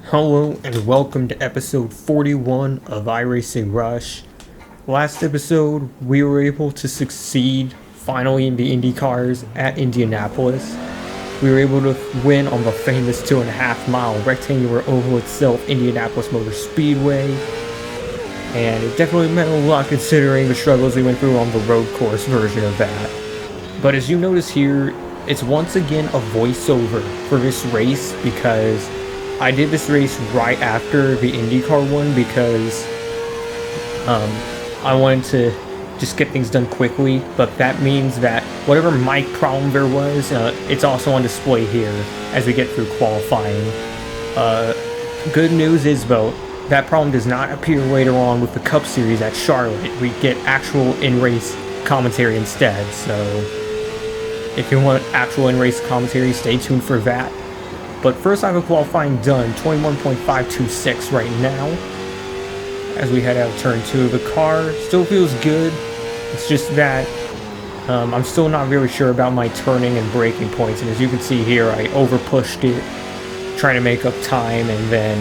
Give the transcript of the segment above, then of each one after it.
Hello and welcome to episode 41 of iRacing Rush. Last episode, we were able to succeed finally in the Indy cars at Indianapolis. We were able to win on the famous 2.5 mile rectangular oval itself, Indianapolis Motor Speedway. And it definitely meant a lot considering the struggles we went through on the road course version of that. But as you notice here, it's once again a voiceover for this race because I did this race right after the IndyCar one because I wanted to just get things done quickly, but that means that whatever mic problem there was, it's also on display here as we get through qualifying. Good news is though, that problem does not appear later on with the Cup Series at Charlotte. We get actual in-race commentary instead, so if you want actual in-race commentary, stay tuned for that. But first I have a qualifying done, 21.526 right now, as we head out of turn 2. The car still feels good, it's just that I'm still not really sure about my turning and braking points, and as you can see here, I over-pushed it, trying to make up time, and then,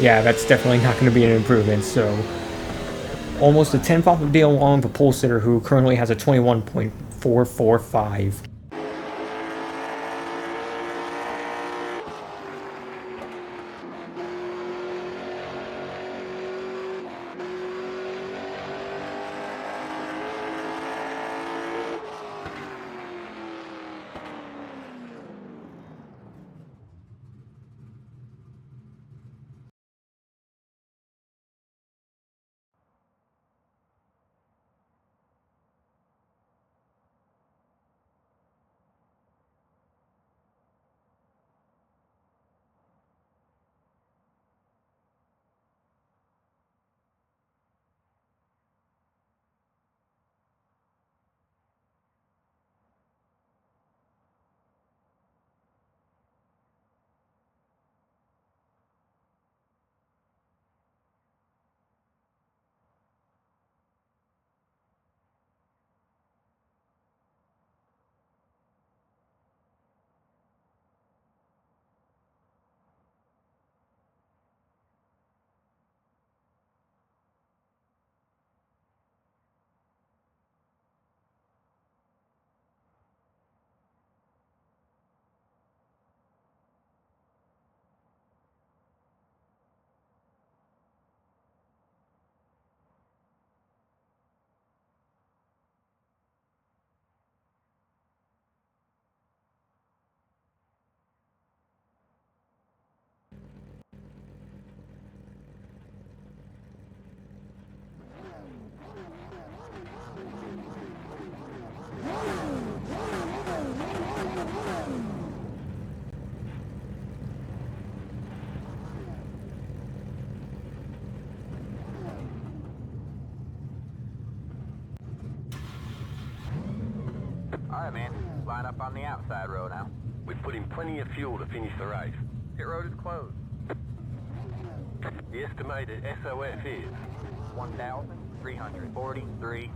yeah, that's definitely not going to be an improvement, so almost a 10th off of Dale Long, the pole sitter, who currently has a 21.445. Alright, man. Line up on the outside row now. We've put in plenty of fuel to finish the race. Pit road is closed. The estimated SOF is 1,343.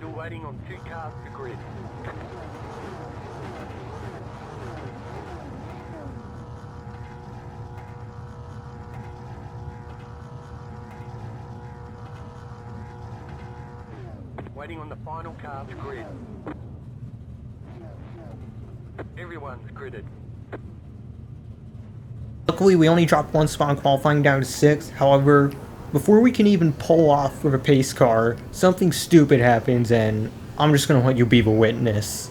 still waiting on 2 cars to grid. Waiting on the final car to grid. Everyone's gridded. Luckily, we only dropped one spot in qualifying down to 6th. However, before we can even pull off for the pace car, something stupid happens, and I'm just gonna let you be the witness.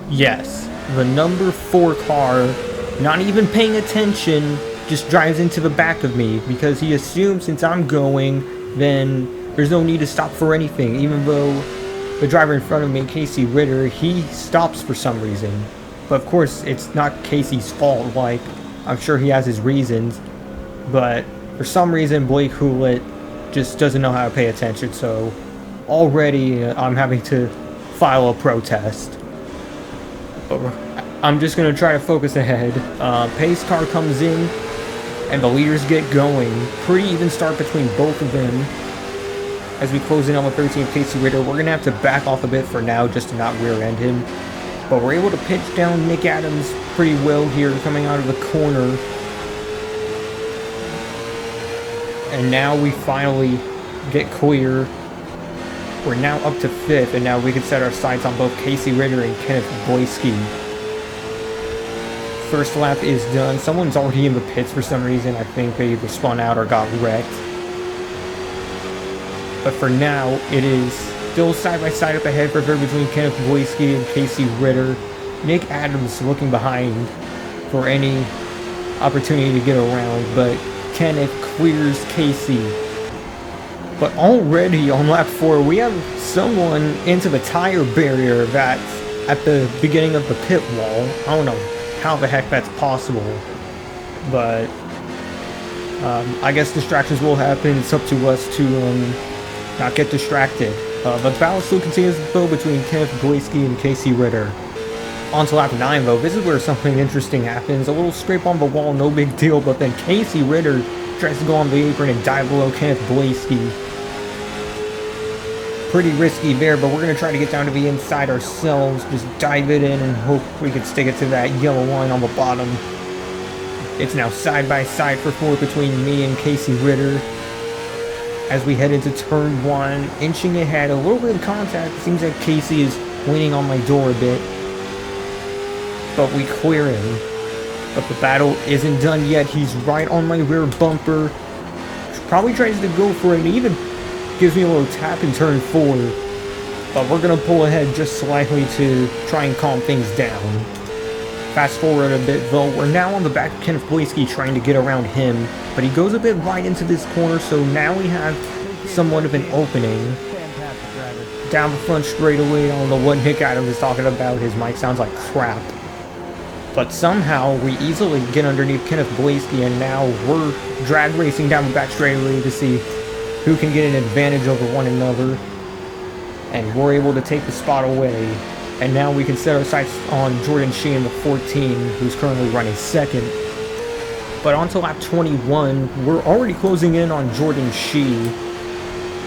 Yes, the number 4 car, not even paying attention, just drives into the back of me because he assumes since I'm going, then there's no need to stop for anything, even though the driver in front of me, Casey Ritter, he stops for some reason. But of course, it's not Casey's fault, like, I'm sure he has his reasons, but for some reason, Blake Hewlett just doesn't know how to pay attention, so already I'm having to file a protest. I'm just going to try to focus ahead. Pace car comes in, and the leaders get going. Pretty even start between both of them. As we close in on the 13th Casey Ritter, we're going to have to back off a bit for now just to not rear end him. But we're able to pitch down Nick Adams pretty well here coming out of the corner. And now we finally get clear. We're now up to 5th, and now we can set our sights on both Casey Ritter and Kenneth Blaskey. First lap is done. Someone's already in the pits for some reason. I think they either spun out or got wrecked. But for now, it is still side by side up ahead for third between Kenneth Blaskey and Casey Ritter. Nick Adams looking behind for any opportunity to get around, but Kenneth clears Casey. But already on lap 4, we have someone into the tire barrier that's at the beginning of the pit wall. I don't know how the heck that's possible, but I guess distractions will happen. It's up to us to not get distracted. The battle still continues though between Kenneth Blaskey and Casey Ritter. On to lap 9 though, this is where something interesting happens. A little scrape on the wall, no big deal, but then Casey Ritter tries to go on the apron and dive below Kenneth Blaskey. Pretty risky there, but we're going to try to get down to the inside ourselves. Just dive it in and hope we can stick it to that yellow line on the bottom. It's now side by side for 4 between me and Casey Ritter. As we head into turn 1, inching ahead, a little bit of contact. It seems like Casey is leaning on my door a bit. But we clear him. But the battle isn't done yet. He's right on my rear bumper. Probably tries to go for it. He even gives me a little tap in turn 4. But we're going to pull ahead just slightly to try and calm things down. Fast forward a bit though. We're now on the back of Kenneth Blaskey trying to get around him. But he goes a bit wide into this corner, so now we have somewhat of an opening. Down the front straightaway. I don't know what Nick Adams is talking about. His mic sounds like crap. But somehow we easily get underneath Kenneth Blaskey, and now we're drag racing down the back straightaway to see who can get an advantage over one another. And we're able to take the spot away. And now we can set our sights on Jordan Sheehan, the 14, who's currently running second. But on to lap 21, we're already closing in on Jordan Shee.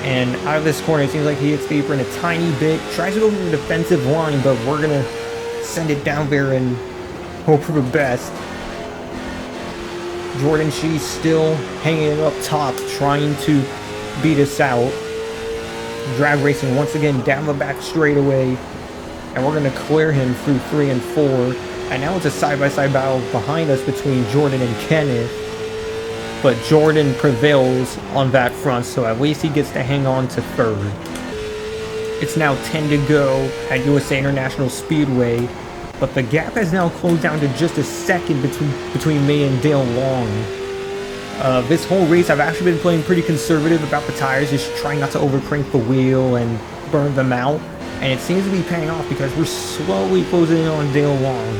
And out of this corner, it seems like he hits the apron a tiny bit. Tries to go to the defensive line, but we're going to send it down there and hope for the best. Jordan Shee still hanging up top, trying to beat us out. Drag racing once again down the back straightaway. And we're going to clear him through 3 and 4. And now it's a side-by-side battle behind us between Jordan and Kenneth. But Jordan prevails on that front, so at least he gets to hang on to third. It's now 10 to go at USA International Speedway. But the gap has now closed down to just a second between me and Dale Long. This whole race, I've actually been playing pretty conservative about the tires, just trying not to overcrank the wheel and burn them out. And it seems to be paying off because we're slowly closing in on Dale Long.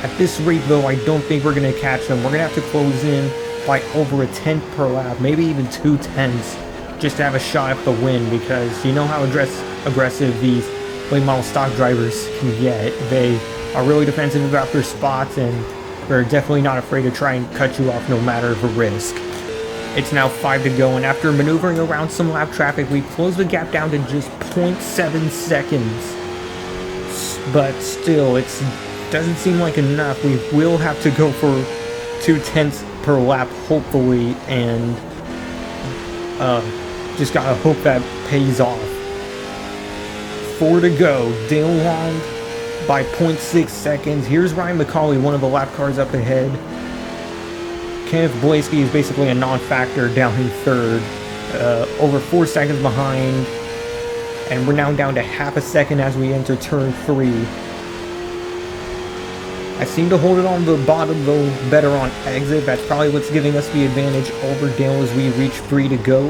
At this rate, though, I don't think we're going to catch them. We're going to have to close in by over a tenth per lap, maybe even 2 tenths, just to have a shot at the win, because you know how aggressive these late model stock drivers can get. They are really defensive about their spots, and they're definitely not afraid to try and cut you off no matter the risk. It's now 5 to go, and after maneuvering around some lap traffic, we close the gap down to just 0.7 seconds. But still, it doesn't seem like enough. We will have to go for 2 tenths per lap, hopefully, and just gotta hope that pays off. 4 to go. Dale Long by 0.6 seconds. Here's Ryan McCauley, one of the lap cars up ahead. Kenneth Blaskey is basically a non-factor down in third, over 4 seconds behind, and we're now down to half a second as we enter turn 3. I seem to hold it on the bottom though better on exit. That's probably what's giving us the advantage over Dale as we reach 3 to go.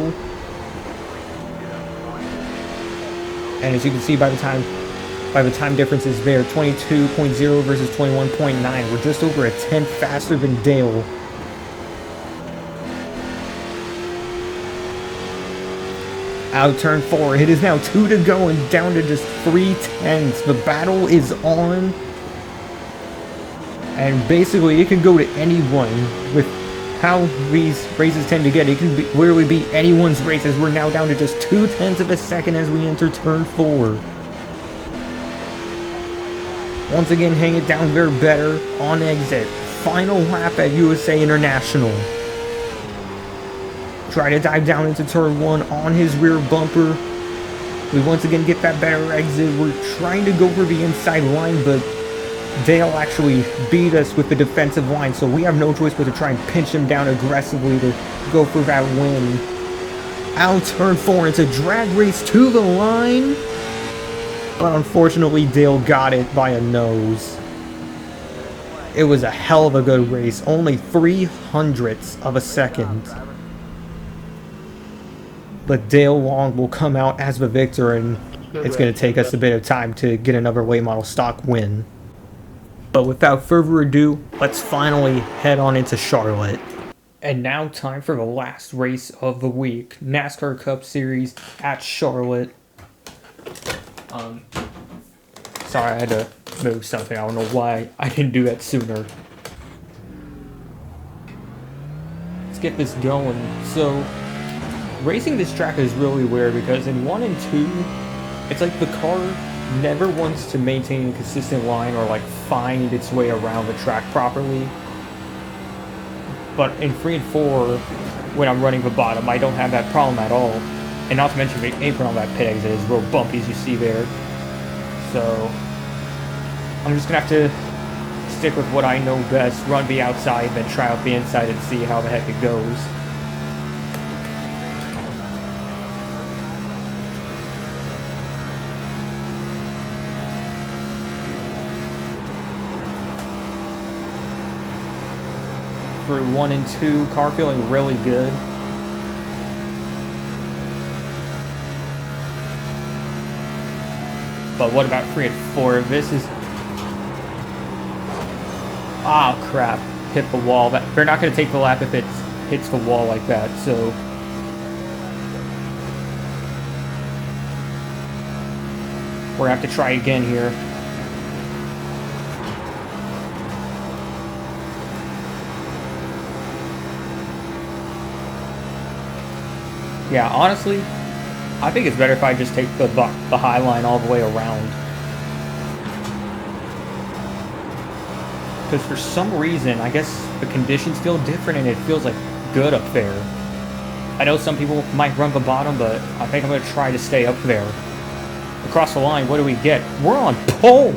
And as you can see by the time difference is there, 22.0 versus 21.9. We're just over a tenth faster than Dale. Out of turn 4, it is now 2 to go and down to just 3 tenths. The battle is on. And basically, it can go to anyone with how these races tend to get. It can literally be anyone's race, as we're now down to just 0.2 of a second as we enter turn 4. Once again, hang it down there better on exit. Final lap at USA International. Try to dive down into turn 1 on his rear bumper. We once again get that better exit. We're trying to go for the inside line, but Dale actually beat us with the defensive line, so we have no choice but to try and pinch him down aggressively to go for that win. Out turn 4, it's a drag race to the line, but unfortunately Dale got it by a nose. It was a hell of a good race, only 0.03 of a second. But Dale Long will come out as the victor, and it's going to take us a bit of time to get another late model stock win. But without further ado, let's finally head on into Charlotte. And now time for the last race of the week. NASCAR Cup Series at Charlotte. Sorry, I had to move something. I don't know why I didn't do that sooner. Let's get this going. So, racing this track is really weird because in 1 and 2, it's like the car never wants to maintain a consistent line or like find its way around the track properly. But in 3 and 4, when I'm running the bottom, I don't have that problem at all. And not to mention the apron on that pit exit is real bumpy, as you see there. So I'm just gonna have to stick with what I know best, run the outside, then try out the inside and see how the heck it goes. Through 1 and 2, car feeling really good. But what about 3 and 4? This is... Ah, crap. Hit the wall. They're not going to take the lap if it hits the wall like that, so... We're going to have to try again here. Yeah, honestly, I think it's better if I just take the high line all the way around. Because for some reason, I guess the conditions feel different and it feels like good up there. I know some people might run the bottom, but I think I'm going to try to stay up there. Across the line, what do we get? We're on pole!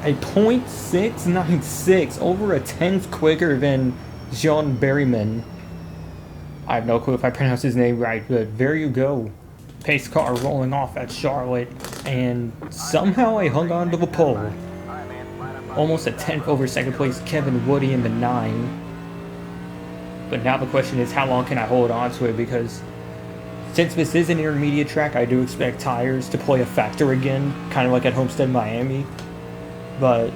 A .696, over a tenth quicker than Jean Berryman. I have no clue if I pronounced his name right, but there you go. Pace car rolling off at Charlotte, and somehow I hung on to the pole. Almost a tenth over second place Kevin Woody in the 9. But now the question is, how long can I hold on to it? Because since this is an intermediate track, I do expect tires to play a factor again, kind of like at Homestead, Miami. But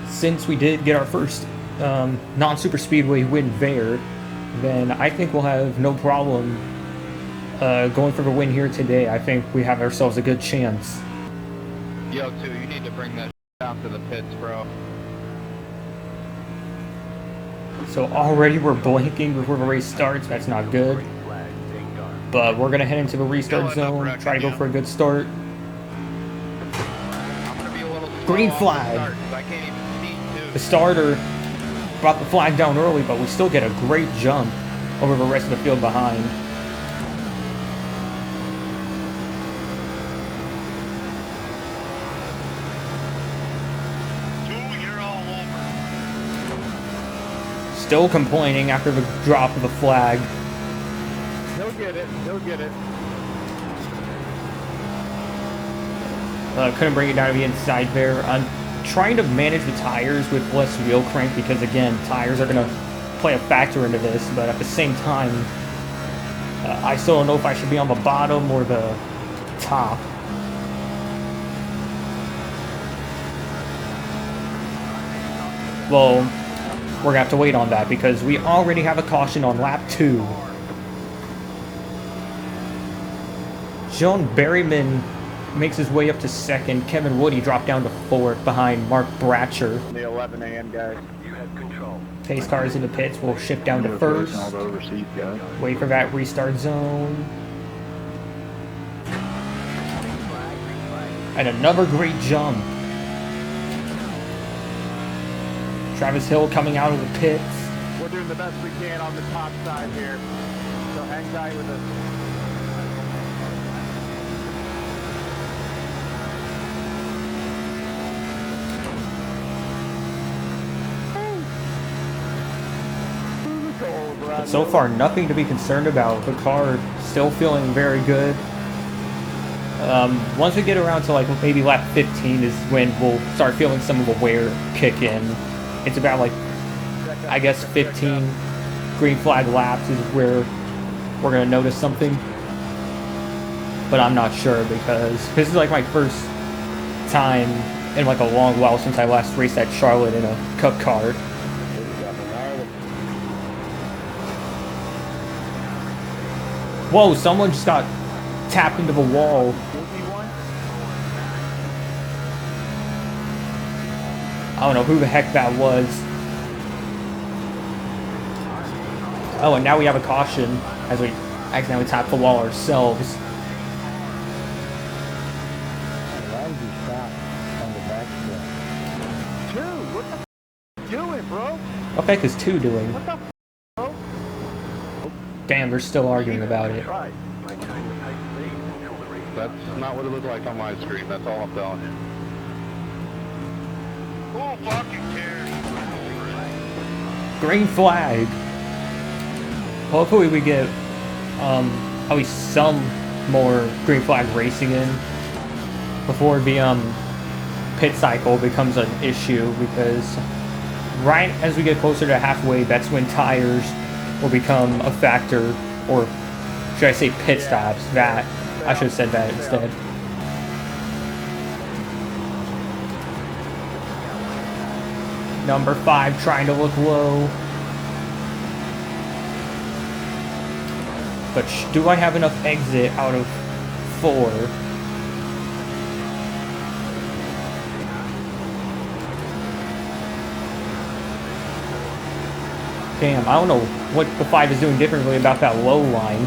since we did get our first non-super speedway win there, then I think we'll have no problem going for the win here today. I think we have ourselves a good chance. Yo, too, you need to bring that down to the pits, bro. So already we're blinking before the race starts. That's not good. But we're going to head into the restart zone, try to go for a good start. Green flag. The starter brought the flag down early, but we still get a great jump over the rest of the field behind. Still complaining after the drop of the flag. He'll get it. He'll get it. Couldn't bring it down to the inside there. I'm trying to manage the tires with less wheel crank because, again, tires are going to play a factor into this. But at the same time, I still don't know if I should be on the bottom or the top. Well, we're going to have to wait on that because we already have a caution on lap 2. John Berryman makes his way up to second. Kevin Woody dropped down to fourth behind Mark Bratcher. The 11 a.m. guys. You have control. Pace cars in the pits will shift down to All first. the overseas guys. Wait for that restart zone. And another great jump. Travis Hill coming out of the pits. We're doing the best we can on the top side here. So hang tight with us. But so far, nothing to be concerned about. The car still feeling very good. Once we get around to like maybe lap 15 is when we'll start feeling some of the wear kick in. It's about like, I guess 15 green flag laps is where we're gonna notice something. But I'm not sure because this is like my first time in like a long while since I last raced at Charlotte in a cup car. Whoa, someone just got tapped into the wall. I don't know who the heck that was. Oh, and now we have a caution as we accidentally tap the wall ourselves. Why did you stop on the back stretch? Dude, what the f you doing, bro? What the heck is 2 doing? What the f, bro? Damn, they're still arguing about it. Right. Maintain the pace lead until the restart. That's not what it looked like on my screen. That's all I'm telling you. Who fucking cares? Green flag. Hopefully we get at least some more green flag racing in before the pit cycle becomes an issue, because right as we get closer to halfway, that's when tires will become a factor, or should I say pit stops? That I should have said that instead. Number 5 trying to look low. But do I have enough exit out of 4? Damn, I don't know what the 5 is doing differently about that low line.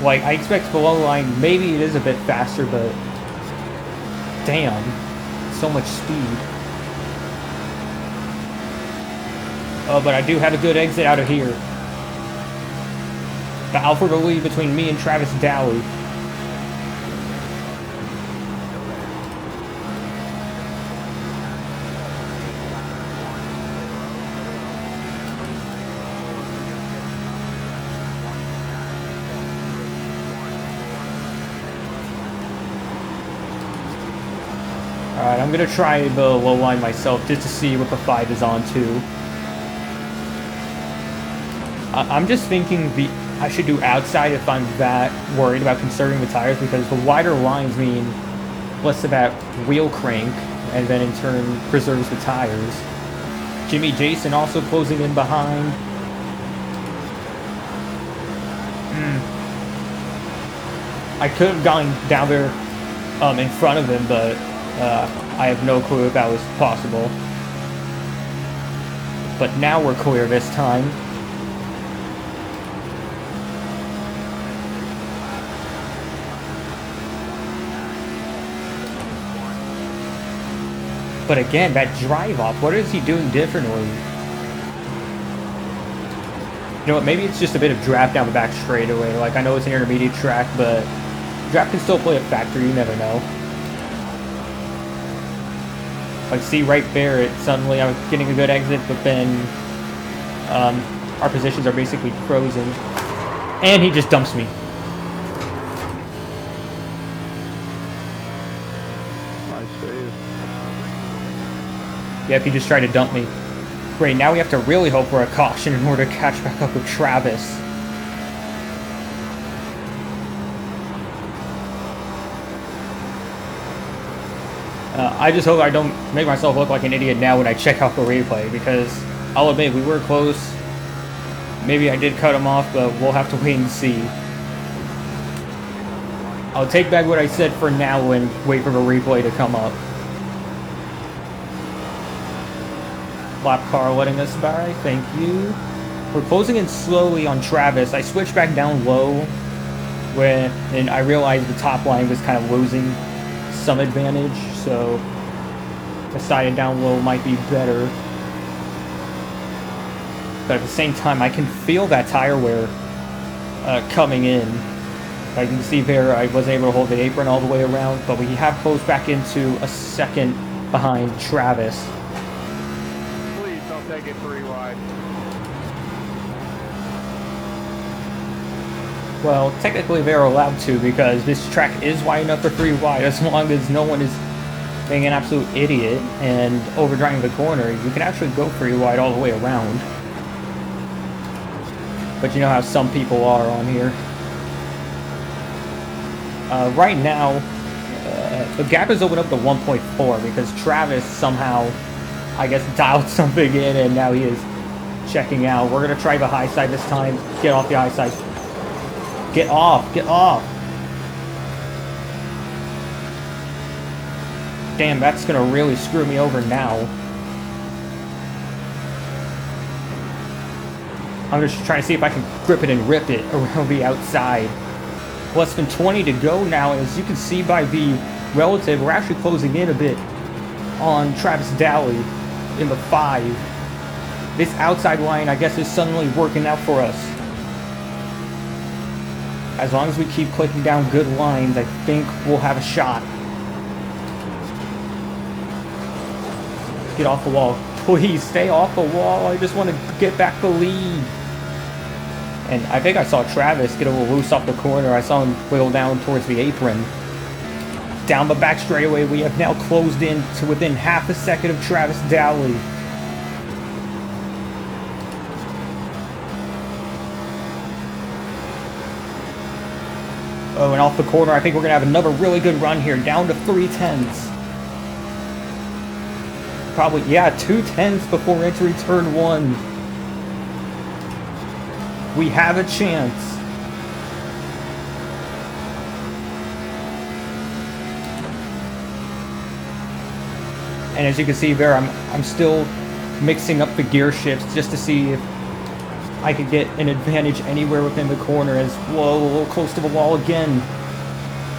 Like, I expect the low line, maybe it is a bit faster, but damn, so much speed. Oh, but I do have a good exit out of here. The Alpha will lead between me and Travis Dowley. Alright, I'm gonna try the low line myself just to see what the 5 is on to. I'm just thinking I should do outside if I'm that worried about conserving the tires, because the wider lines mean less of that wheel crank, and then in turn preserves the tires. Jimmy Jason also closing in behind. I could have gone down there in front of him, but I have no clue if that was possible. But now we're clear this time. But again, that drive off, what is he doing differently? You know what, maybe it's just a bit of draft down the back straightaway. Like, I know it's an intermediate track, but draft can still play a factor, you never know. Like, see right there, suddenly I'm getting a good exit, but then our positions are basically frozen. And he just dumps me. Nice save. Yep, he just tried to dump me. Great, now we have to really hope for a caution in order to catch back up with Travis. I just hope I don't make myself look like an idiot now when I check out the replay, because I'll admit we were close. Maybe I did cut him off, but we'll have to wait and see. I'll take back what I said for now and wait for the replay to come up. Lap car letting us by, thank you. We're closing in slowly on Travis. I switched back down low and I realized the top line was kind of losing some advantage, so decided down low might be better. But at the same time, I can feel that tire wear coming in. I can see there I wasn't able to hold the apron all the way around, but we have closed back into a second behind Travis. Please don't take it 3 wide. Well, technically they're allowed to because this track is wide enough for 3 wide as long as no one is being an absolute idiot and overdriving the corner. You can actually go 3 wide all the way around. But you know how some people are on here. Right now, the gap is opened up to 1.4 because Travis somehow, I guess, dialed something in and now he is checking out. We're going to try the high side this time. Get off the high side. Get off! Get off! Damn, that's going to really screw me over now. I'm just trying to see if I can grip it and rip it around the outside. Less than 20 to go now, and as you can see by the relative, we're actually closing in a bit on Travis Daly in the 5. This outside line, I guess, is suddenly working out for us. As long as we keep clicking down good lines, I think we'll have a shot. Get off the wall. Please, stay off the wall. I just want to get back the lead. And I think I saw Travis get a little loose off the corner. I saw him wiggle down towards the apron. Down the back straightaway, we have now closed in to within half a second of Travis Dowley. Oh, and off the corner, I think we're going to have another really good run here. Down to 3/10. Probably, yeah, 2/10 before entering turn 1. We have a chance. And as you can see there, I'm still mixing up the gear shifts just to see if I could get an advantage anywhere within the corner. As whoa, a little close to the wall again.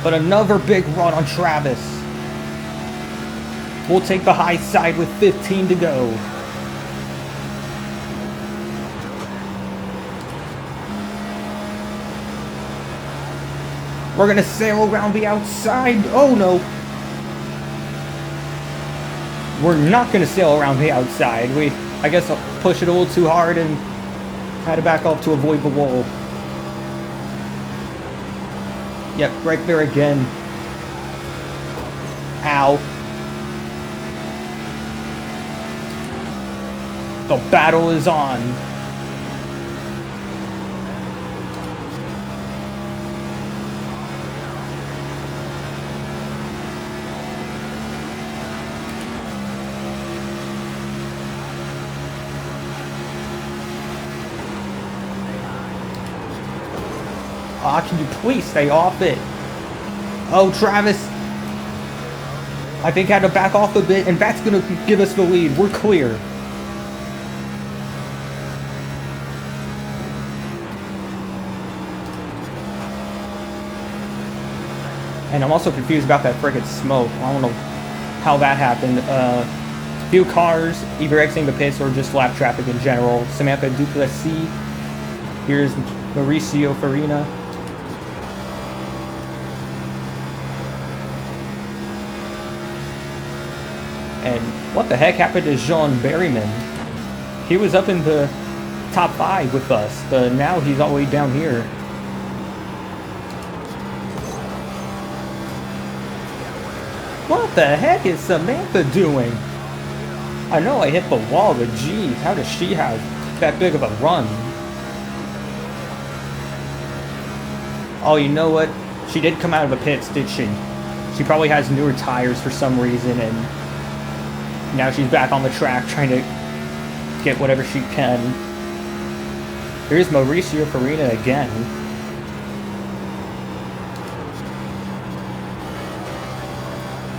But another big run on Travis. We'll take the high side with 15 to go. We're gonna sail around the outside. Oh no. We're not gonna sail around the outside. I guess I'll push it a little too hard and had to back off to avoid the wall. Yep, right there again. Ow. The battle is on. Aw, can you please stay off it? Oh, Travis. I think I had to back off a bit, and that's going to give us the lead. We're clear. And I'm also confused about that friggin' smoke. I don't know how that happened. Few cars either exiting the pits or just lap traffic in general. Samantha Duplessis. Here's Mauricio Farina. And what the heck happened to Jean Berryman? He was up in the top 5 with us, but now he's all the way down here. What the heck is Samantha doing? I know I hit the wall, but geez, how does she have that big of a run? Oh, you know what? She did come out of the pits, did she? She probably has newer tires for some reason, and now she's back on the track trying to get whatever she can. Here's Mauricio Farina again.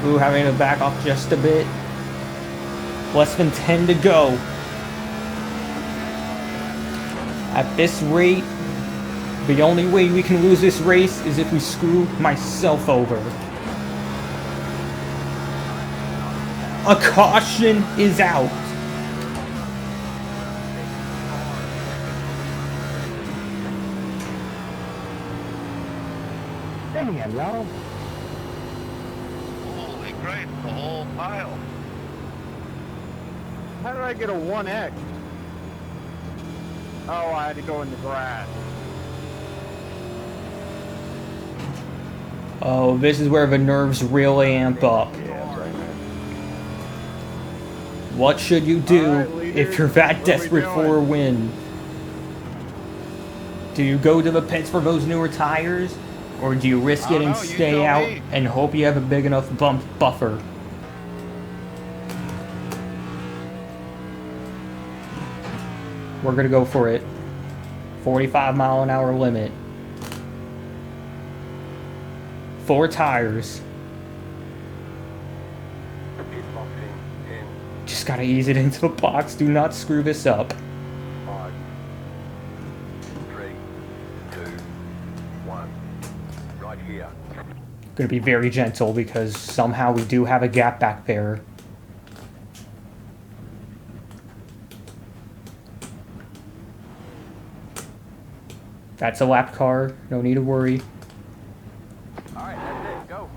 Ooh, having to back off just a bit. Less than 10 to go. At this rate, the only way we can lose this race is if we screw myself over. A caution is out. Damn, y'all. Holy Christ, the whole pile. How did I get a 1X? Oh, I had to go in the grass. Oh, this is where the nerves really amp up. Yeah, that's right, man. What should you do Alright, leader. if you're that What are we desperate for a doing? win? Do you go to the pits for those newer tires? Or do you risk it and know, you stay tell out me. and hope you have a big enough buffer? We're gonna go for it. 45-mile-an-hour limit. 4 tires. Pit box in 10, Just gotta ease it into the box. Do not screw this up. 5, 3, 2, 1. Right here. Gonna be very gentle because somehow we do have a gap back there. That's a lap car. No need to worry. Alright, that's it. Go.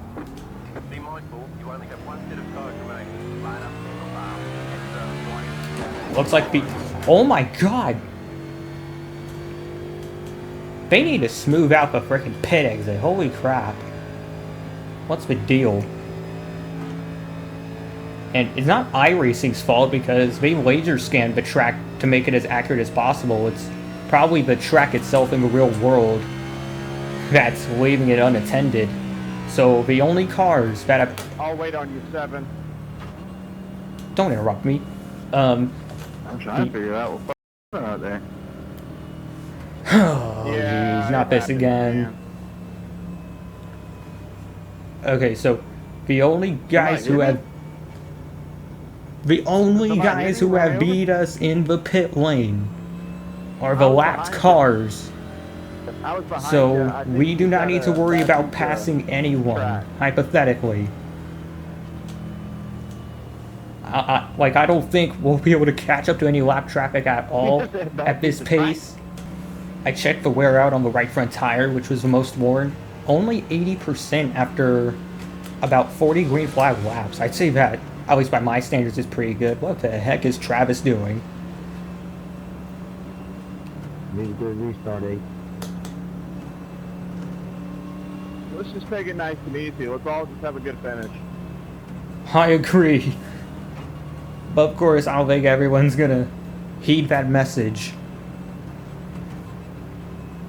Be mindful, you only have one set of tires remaining. Line up single file. It's Looks like the... Oh my god! They need to smooth out the freaking pit exit. Holy crap. What's the deal? And it's not iRacing's fault because they laser scanned the track to make it as accurate as possible. It's probably the track itself in the real world that's leaving it unattended. So the only cars that have... I'll wait on you, 7. Don't interrupt me. I'm trying to figure out what's out there. Oh, Yeah, jeez, not it this happens, again. man. Okay, so the only guys who have... The only Somebody guys hit me who have right over? beat us in the pit lane are the I was lapped behind you. cars. I was behind you. So I think we you do not need to gotta worry back about into passing anyone, track. hypothetically. I don't think we'll be able to catch up to any lap traffic at all Back at this into track. pace. I checked the wear out on the right front tire, which was the most worn. Only 80% after about 40 green flag laps. I'd say that, at least by my standards, is pretty good. What the heck is Travis doing? Need a good restart, 8. Let's just take it nice and easy. Let's all just have a good finish. I agree. But of course, I don't think everyone's gonna heed that message.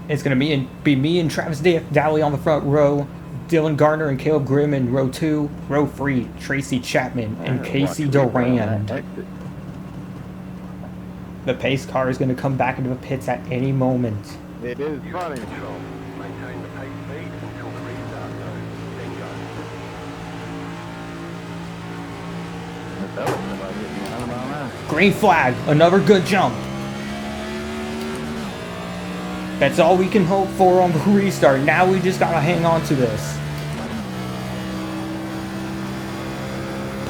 It's gonna be me and Travis Dowley on the front row, Dylan Garner and Caleb Grimm in row 2, row 3, Tracy Chapman and Casey Durand. The pace car is gonna come back into the pits at any moment. It is Use funny. control. Maintain the pace speed until the restart zone. Then go. That was about hitting me. I don't know. Green flag, another good jump. That's all we can hope for on the restart. Now we just gotta hang on to this.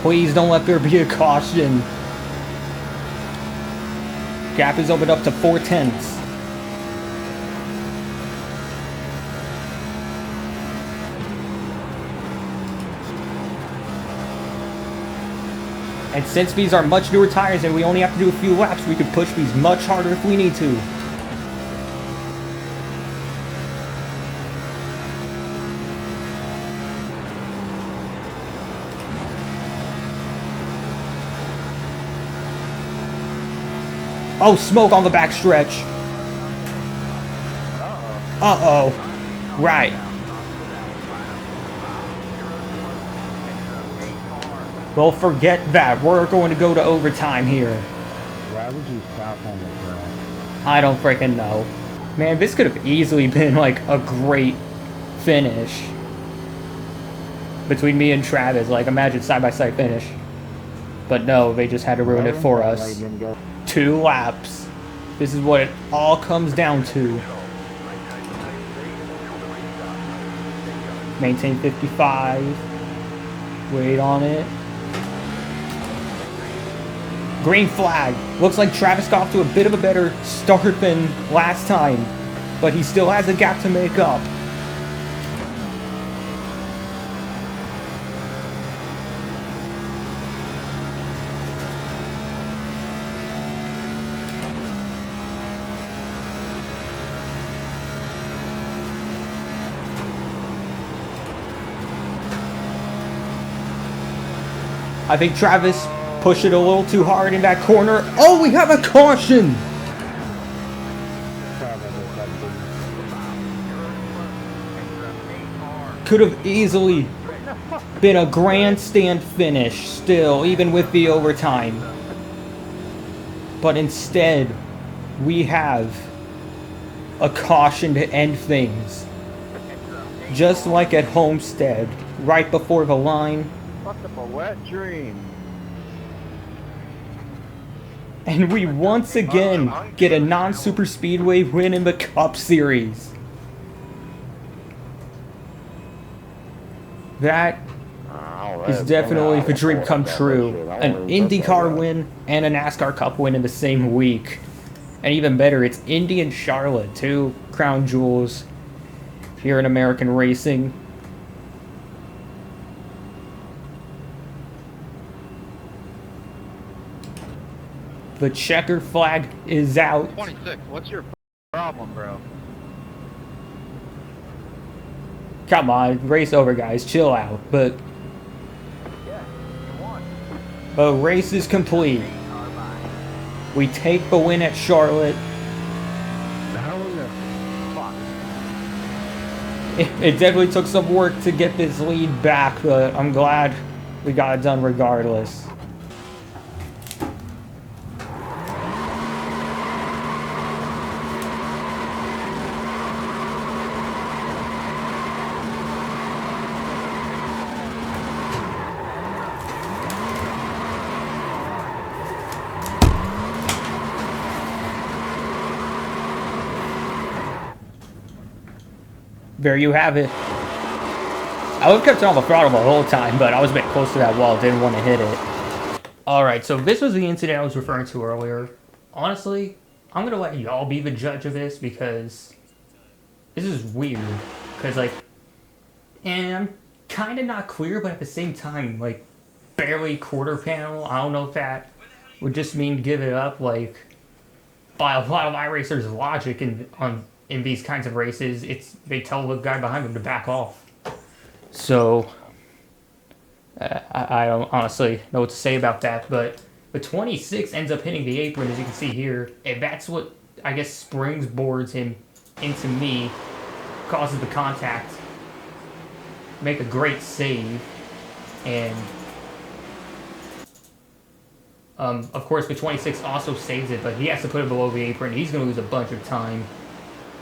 Please don't let there be a caution. Gap is opened up to 4/10. And since these are much newer tires and we only have to do a few laps, we can push these much harder if we need to. Oh, smoke on the back stretch. Uh-oh. Right. Well, forget that. We're going to go to overtime here. Why would you stop on the ground? I don't freaking know. Man, this could have easily been like a great finish. between me and Travis. Like, imagine side-by-side finish. But no, they just had to ruin it for us. 2 laps. This is what it all comes down to. Maintain 55. Wait on it. Green flag. Looks like Travis got off to a bit of a better start than last time. But he still has a gap to make up. I think Travis pushed it a little too hard in that corner. Oh, we have a caution! Could have easily been a grandstand finish still, even with the overtime. But instead, we have a caution to end things. Just like at Homestead, right before the line. Fuck up a wet dream. And we once again get a non-super speedway win in the Cup Series. That is definitely the dream come true. An IndyCar win and a NASCAR Cup win in the same week. And even better, it's Indy and Charlotte, 2 crown jewels here in American racing. The checker flag is out. 26, what's your problem, bro? Come on, race over, guys. Chill out. But the race is complete. We take the win at Charlotte. It definitely took some work to get this lead back, but I'm glad we got it done regardless. There you have it. I would have kept it on the throttle the whole time, but I was a bit close to that wall, didn't want to hit it. Alright, so this was the incident I was referring to earlier. Honestly, I'm going to let y'all be the judge of this because this is weird. Because, like, and I'm kind of not clear, but at the same time, like, barely quarter panel. I don't know if that would just mean give it up, like, by a lot of iRacers' logic in these kinds of races, they tell the guy behind them to back off. So, I don't honestly know what to say about that, but the 26 ends up hitting the apron, as you can see here, and that's what, I guess, springboards him into me, causes the contact, make a great save, and, of course, the 26 also saves it, but he has to put it below the apron. He's going to lose a bunch of time.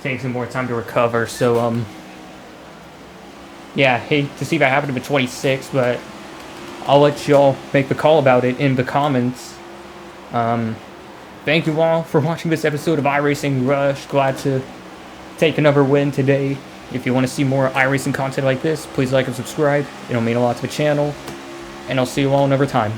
Takes him more time to recover, so yeah, hate to see that happen to the 26, but I'll let y'all make the call about it in the comments. Thank you all for watching this episode of iRacing Rush. Glad to take another win today. If you want to see more iRacing content like this, please like and subscribe. It'll mean a lot to the channel, and I'll see you all another time.